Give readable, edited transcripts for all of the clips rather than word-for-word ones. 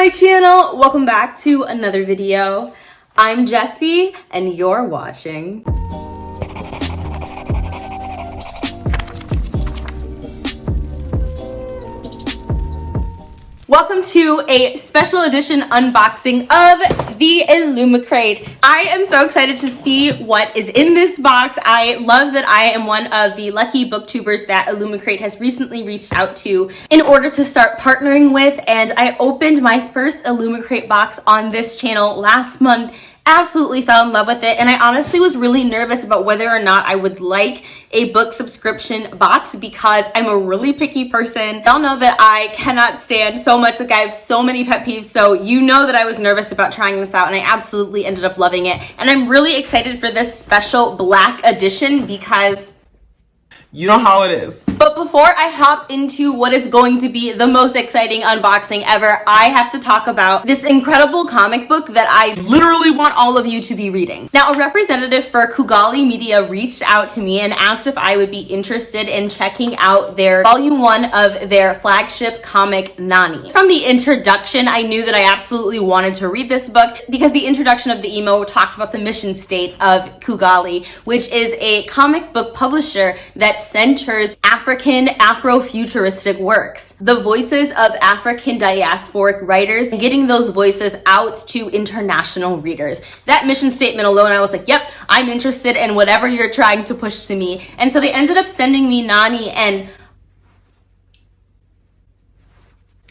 my channel. Welcome back to another video. I'm Jessie and you're watching Welcome to a special edition unboxing of the Illumicrate. I am so excited to see what is in this box. I love that I am one of the lucky booktubers that Illumicrate has recently reached out to in order to start partnering with, and I opened my first Illumicrate box on this channel last month. Absolutely fell in love with it, and I honestly was really nervous about whether or not I would like a book subscription box because I'm a really picky person. Y'all know that I cannot stand so much, like I have so many pet peeves, so you know that I was nervous about trying this out, and I absolutely ended up loving it. And I'm really excited for this special black edition because you know how it is. But before I hop into what is going to be the most exciting unboxing ever, I have to talk about this incredible comic book that I literally want all of you to be reading. Now, a representative for Kugali Media reached out to me and asked if I would be interested in checking out their volume 1 of their flagship comic, Nani. From the introduction, I knew that I absolutely wanted to read this book because the introduction of the email talked about the mission state of Kugali, which is a comic book publisher that centers African Afrofuturistic works, the voices of African diasporic writers, and getting those voices out to international readers. That mission statement alone, I was like, yep, I'm interested in whatever you're trying to push to me. And so they ended up sending me Nani, and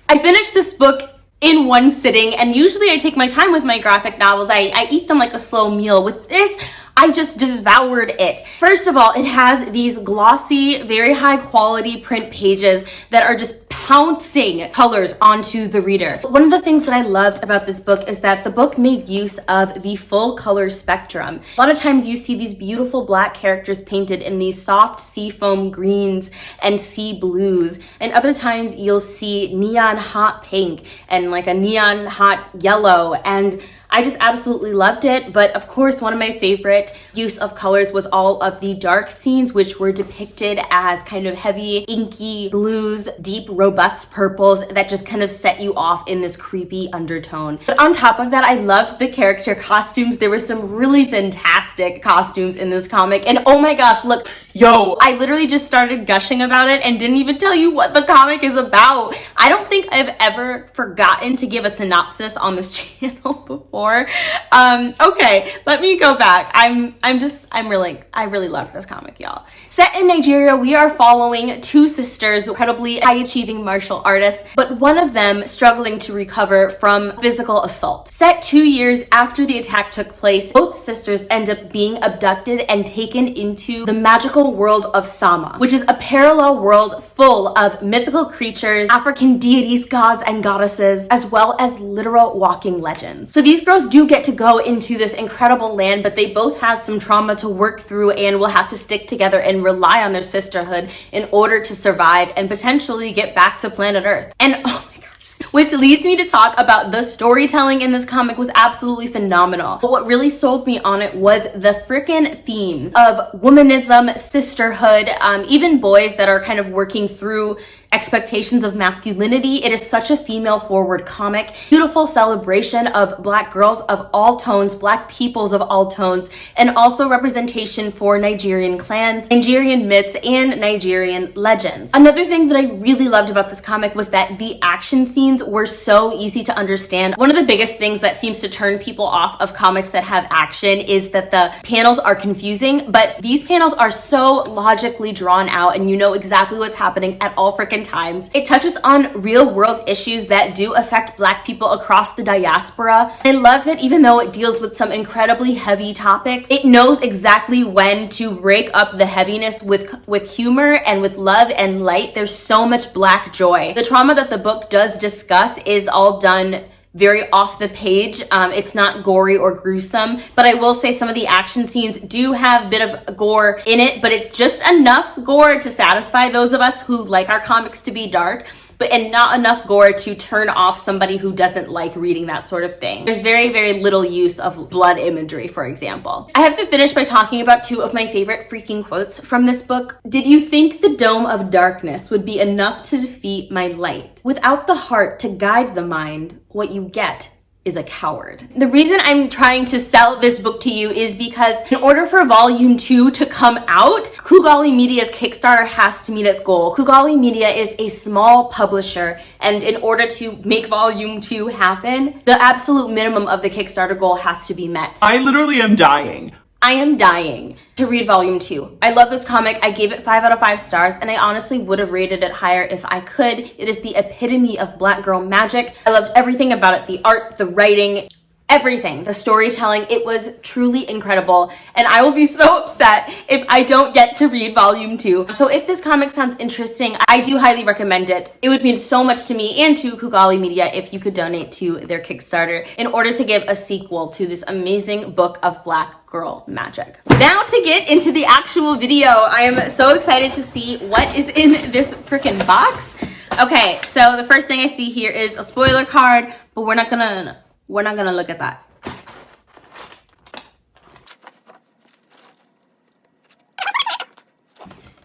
I finished this book in one sitting, and usually I take my time with my graphic novels. I eat them like a slow meal. With this, I just devoured it. First of all, it has these glossy, very high quality print pages that are just pouncing colors onto the reader. One of the things that I loved about this book is that the book made use of the full color spectrum. A lot of times you see these beautiful black characters painted in these soft seafoam greens and sea blues, and other times you'll see neon hot pink and like a neon hot yellow, and I just absolutely loved it. But of course, one of my favorite use of colors was all of the dark scenes, which were depicted as kind of heavy, inky blues, deep, robust purples that just kind of set you off in this creepy undertone. But on top of that, I loved the character costumes. There were some really fantastic costumes in this comic. And oh my gosh, look, yo, I literally just started gushing about it and didn't even tell you what the comic is about. I don't think I've ever forgotten to give a synopsis on this channel before. Okay, let me go back. I really love this comic, y'all. Set in Nigeria, we are following two sisters, incredibly high-achieving martial artists, but one of them struggling to recover from physical assault. Set 2 years after the attack took place, both sisters end up being abducted and taken into the magical world of Sama, which is a parallel world full of mythical creatures, African deities, gods, and goddesses, as well as literal walking legends. So these girls do get to go into this incredible land, but they both have some trauma to work through and will have to stick together and rely on their sisterhood in order to survive and potentially get back to planet Earth. And oh my gosh, which leads me to talk about the storytelling in this comic was absolutely phenomenal. But what really sold me on it was the freaking themes of womanism, sisterhood, even boys that are kind of working through expectations of masculinity. It is such a female forward comic. Beautiful celebration of black girls of all tones, black peoples of all tones, and also representation for Nigerian clans, Nigerian myths, and Nigerian legends. Another thing that I really loved about this comic was that the action scenes were so easy to understand. One of the biggest things that seems to turn people off of comics that have action is that the panels are confusing, but these panels are so logically drawn out and you know exactly what's happening at all freaking times. It touches on real world issues that do affect black people across the diaspora. I love that even though it deals with some incredibly heavy topics, it knows exactly when to break up the heaviness with humor and with love and light. There's so much black joy. The trauma that the book does discuss is all done very off the page. It's not gory or gruesome, but I will say some of the action scenes do have a bit of gore in it, but it's just enough gore to satisfy those of us who like our comics to be dark. and not enough gore to turn off somebody who doesn't like reading that sort of thing. There's very, very little use of blood imagery, for example. I have to finish by talking about two of my favorite freaking quotes from this book. Did you think the dome of darkness would be enough to defeat my light? Without the heart to guide the mind, what you get is a coward. The reason I'm trying to sell this book to you is because in order for volume 2 to come out, Kugali Media's Kickstarter has to meet its goal. Kugali Media is a small publisher, and in order to make volume 2 happen, the absolute minimum of the Kickstarter goal has to be met. I literally am dying. I am dying to read volume 2. I love this comic. I gave it 5 out of 5 stars, and I honestly would have rated it higher if I could. It is the epitome of Black girl magic. I loved everything about it. The art, the writing, everything. The storytelling. It was truly incredible, and I will be so upset if I don't get to read volume 2. So if this comic sounds interesting, I do highly recommend it. It would mean so much to me and to Kugali Media if you could donate to their Kickstarter in order to give a sequel to this amazing book of Black girl magic. Now to get into the actual video. I am so excited to see what is in this freaking box. Okay, so the first thing I see here is a spoiler card, but we're not gonna look at that.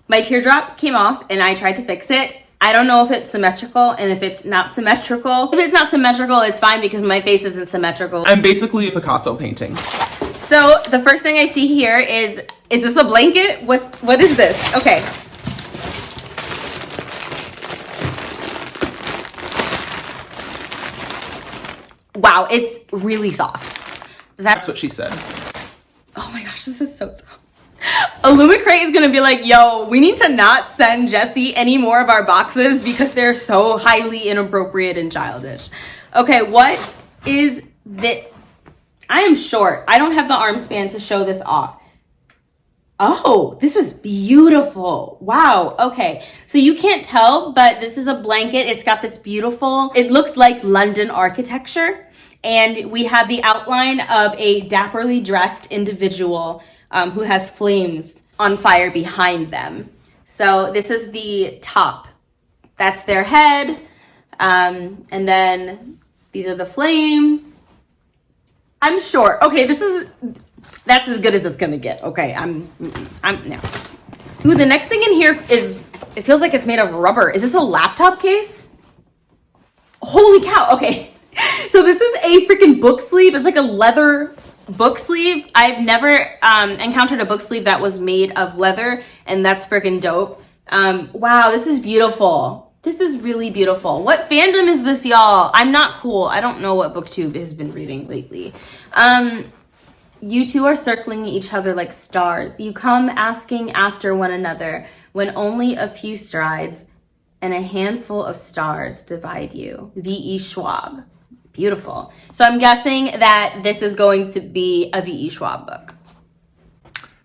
My teardrop came off and I tried to fix it. I don't know if it's symmetrical and if it's not symmetrical. If it's not symmetrical, it's fine because my face isn't symmetrical. I'm basically a Picasso painting. So the first thing I see here is this a blanket? What is this? Okay. Wow, it's really soft. That's what she said. Oh my gosh, this is so soft. Illumicrate is gonna be like, yo, we need to not send Jessie any more of our boxes because they're so highly inappropriate and childish. Okay, what is this? I am short. I don't have the arm span to show this off. Oh, this is beautiful. Wow. Okay. So you can't tell, but this is a blanket. It's got this beautiful, it looks like London architecture. And we have the outline of a dapperly dressed individual who has flames on fire behind them. So this is the top. That's their head. And then these are the flames. I'm short. Okay, that's as good as it's gonna get. Okay, I'm no. Ooh, the next thing in here is, it feels like it's made of rubber. Is this a laptop case? Holy cow, okay. So this is a freaking book sleeve. It's like a leather book sleeve. I've never encountered a book sleeve that was made of leather, and that's freaking dope. Wow, this is beautiful. This is really beautiful. What fandom is this, y'all? I'm not cool. I don't know what booktube has been reading lately. You two are circling each other like stars. You come asking after one another when only a few strides and a handful of stars divide you. V.E. Schwab. Beautiful. So I'm guessing that this is going to be a V.E. Schwab book.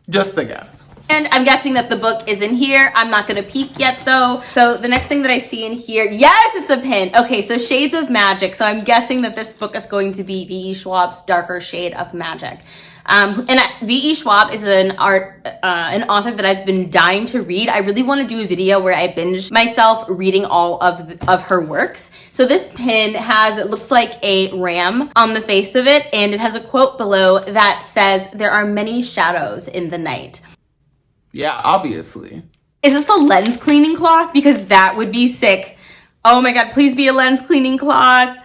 Just a guess. And I'm guessing that the book is in here. I'm not going to peek yet, though. So the next thing that I see in here, yes, it's a pin. Okay, so Shades of Magic. So I'm guessing that this book is going to be V.E. Schwab's darker shade of magic. And V.E. Schwab is an author that I've been dying to read. I really want to do a video where I binge myself reading all of her works. So this pin has, it looks like a ram on the face of it, and it has a quote below that says, "There are many shadows in the night." Yeah, obviously. Is this the lens cleaning cloth? Because that would be sick. Oh my God, please be a lens cleaning cloth.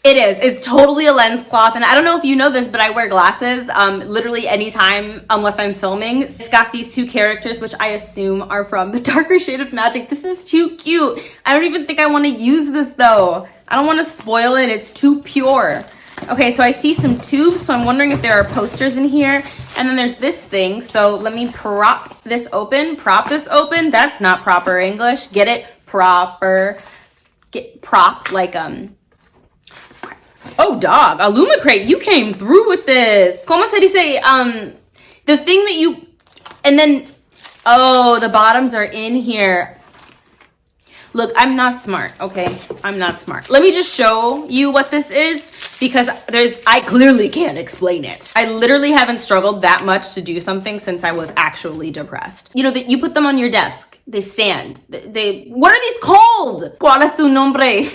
It is. It's totally a lens cloth. And I don't know if you know this, but I wear glasses literally anytime unless I'm filming. It's got these two characters, which I assume are from the darker shade of magic. This is too cute. I don't even think I want to use this though. I don't want to spoil it. It's too pure. Okay, so I see some tubes, so I'm wondering if there are posters in here. And then there's this thing, so let me prop this open. Prop this open. That's not proper English. Get it? Proper. Get prop, like, oh, dog. Illumicrate, you came through with this. Como se dice, the thing that you, and then, oh, the bottoms are in here. Look, I'm not smart, okay? I'm not smart. Let me just show you what this is because I clearly can't explain it. I literally haven't struggled that much to do something since I was actually depressed. You know, that you put them on your desk. They stand. What are these called? ¿Cuál es su nombre?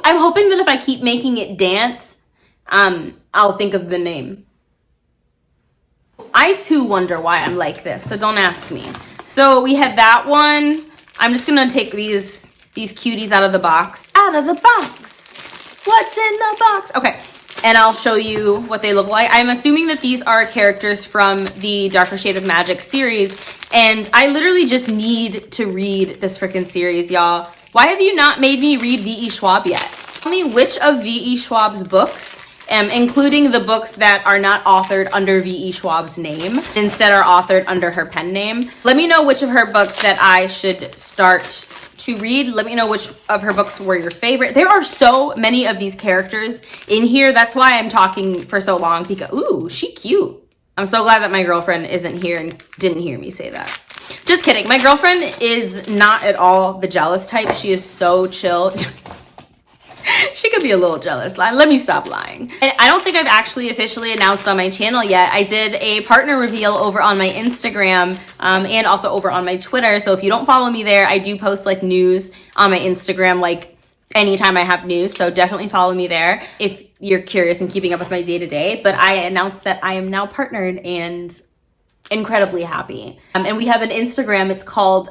I'm hoping that if I keep making it dance, I'll think of the name. I too wonder why I'm like this, so don't ask me. So we have that one. I'm just gonna take these cuties out of the box. Out of the box. What's in the box? Okay, and I'll show you what they look like. I'm assuming that these are characters from the Darker Shade of Magic series, and I literally just need to read this freaking series, y'all. Why have you not made me read V.E. Schwab yet? Tell me which of V.E. Schwab's books, including the books that are not authored under V.E. Schwab's name, instead are authored under her pen name. Let me know which of her books that I should start to read. Let me know which of her books were your favorite. There are so many of these characters in here. That's why I'm talking for so long because, ooh, she cute. I'm so glad that my girlfriend isn't here and didn't hear me say that. Just kidding. My girlfriend is not at all the jealous type. She is so chill. She could be a little jealous. Let me stop lying. And I don't think I've actually officially announced on my channel yet. I did a partner reveal over on my Instagram and also over on my Twitter. So if you don't follow me there, I do post like news on my Instagram like anytime I have news. So definitely follow me there if you're curious and keeping up with my day-to-day. But I announced that I am now partnered and incredibly happy. And we have an Instagram, it's called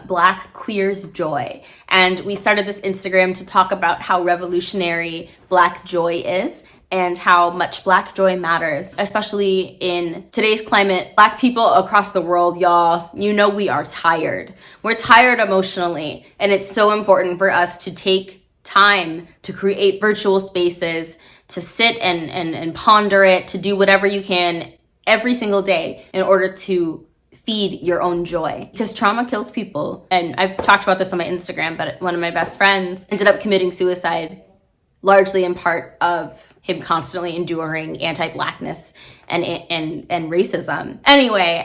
Black Queer's Joy. And we started this Instagram to talk about how revolutionary Black joy is and how much Black joy matters, especially in today's climate. Black people across the world, y'all, you know we are tired. We're tired emotionally. And it's so important for us to take time to create virtual spaces, to sit and ponder it, to do whatever you can every single day in order to feed your own joy, because trauma kills people. And I've talked about this on my Instagram, but one of my best friends ended up committing suicide largely in part of him constantly enduring anti-Blackness and racism. Anyway,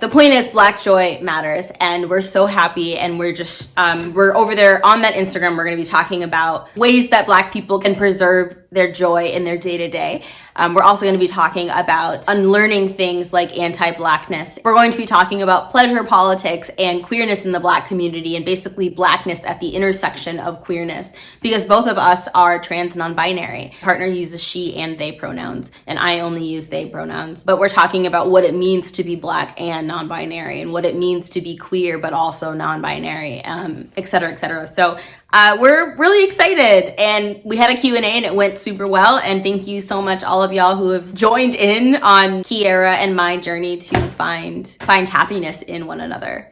the point is Black joy matters, and we're so happy, and we're just we're over there on that Instagram. We're going to be talking about ways that Black people can preserve their joy in their day-to-day. We're also going to be talking about unlearning things like anti-Blackness. We're going to be talking about pleasure politics and queerness in the Black community, and basically Blackness at the intersection of queerness, because both of us are trans non-binary. My partner uses she and they pronouns, and I only use they pronouns. But we're talking about what it means to be Black and non-binary, and what it means to be queer but also non-binary, et cetera, et cetera. So we're really excited, and we had a Q&A and it went super well. And thank you so much, all of y'all who have joined in on Kiera and my journey to find happiness in one another.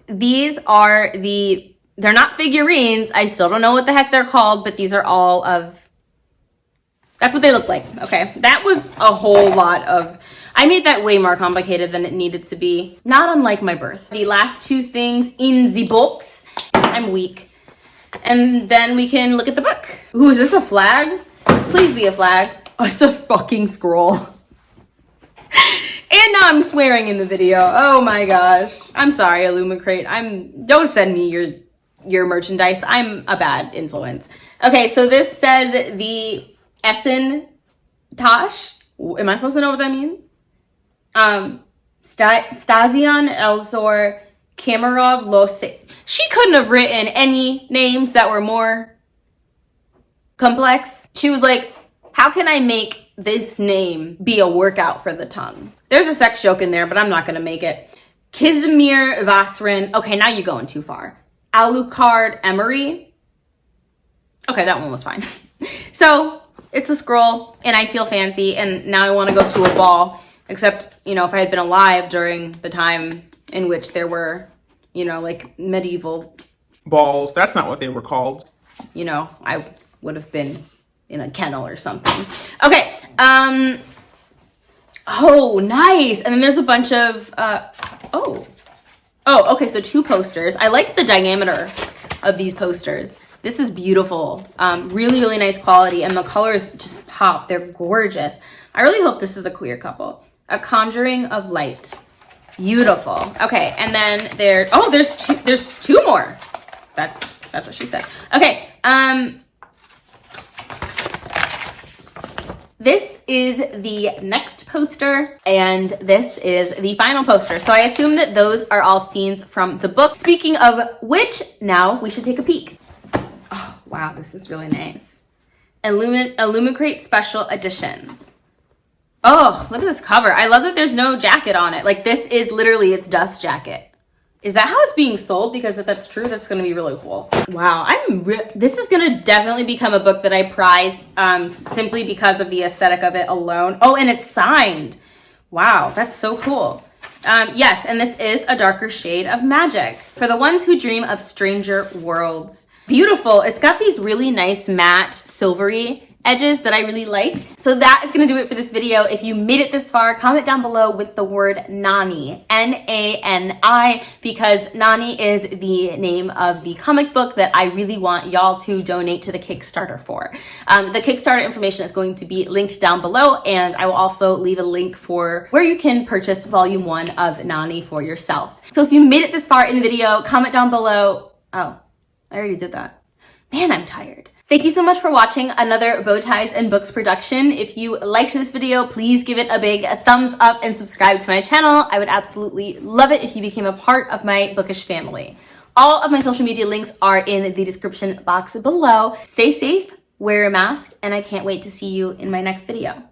These are they're not figurines. I still don't know what the heck they're called, but these are all of, that's what they look like. Okay, that was a whole lot of, I made that way more complicated than it needed to be. Not unlike my birth. The last two things in the box, I'm weak. And then we can look at the book. Ooh, is this a flag? Please be a flag. Oh, it's a fucking scroll. And now I'm swearing in the video. Oh my gosh. I'm sorry, Illumicrate. Don't send me your merchandise. I'm a bad influence. Okay, so this says the Essen Tosh. Am I supposed to know what that means? Stasian Elzor Kamarov Lose. She couldn't have written any names that were more complex. She was like, how can I make this name be a workout for the tongue? There's a sex joke in there, but I'm not going to make it. Kizimir Vasrin. Okay, now you're going too far. Alucard Emery. Okay, that one was fine. So it's a scroll, and I feel fancy, and now I want to go to a ball. Except, you know, if I had been alive during the time in which there were, you know, like medieval balls. That's not what they were called. You know, I would have been in a kennel or something. Okay. Oh, nice. And then there's a bunch of, okay. So 2 posters. I like the diameter of these posters. This is beautiful. Really, really nice quality. And the colors just pop. They're gorgeous. I really hope this is a queer couple. A Conjuring of Light. Beautiful. Okay, and then there's two more. That's what she said. Okay, this is the next poster, and this is the final poster. So I assume that those are all scenes from the book. Speaking of which, now we should take a peek. Oh, wow, this is really nice. Illumicrate Special Editions. Oh, look at this cover. I love that there's no jacket on it. Like, this is literally its dust jacket. Is that how it's being sold? Because if that's true, that's going to be really cool. Wow, this is going to definitely become a book that I prize simply because of the aesthetic of it alone. Oh, and it's signed. Wow, that's so cool. Yes, and this is a darker shade of magic for the ones who dream of stranger worlds. Beautiful. It's got these really nice matte silvery edges that I really like. So that is going to do it for this video. If you made it this far, comment down below with the word Nani, N-A-N-I, because Nani is the name of the comic book that I really want y'all to donate to the Kickstarter for. The Kickstarter information is going to be linked down below, and I will also leave a link for where you can purchase volume 1 of Nani for yourself. So if you made it this far in the video, comment down below. Oh, I already did that. Man, I'm tired. Thank you so much for watching another Bow Ties and Books production. If you liked this video, please give it a big thumbs up and subscribe to my channel. I would absolutely love it if you became a part of my bookish family. All of my social media links are in the description box below. Stay safe, wear a mask, and I can't wait to see you in my next video.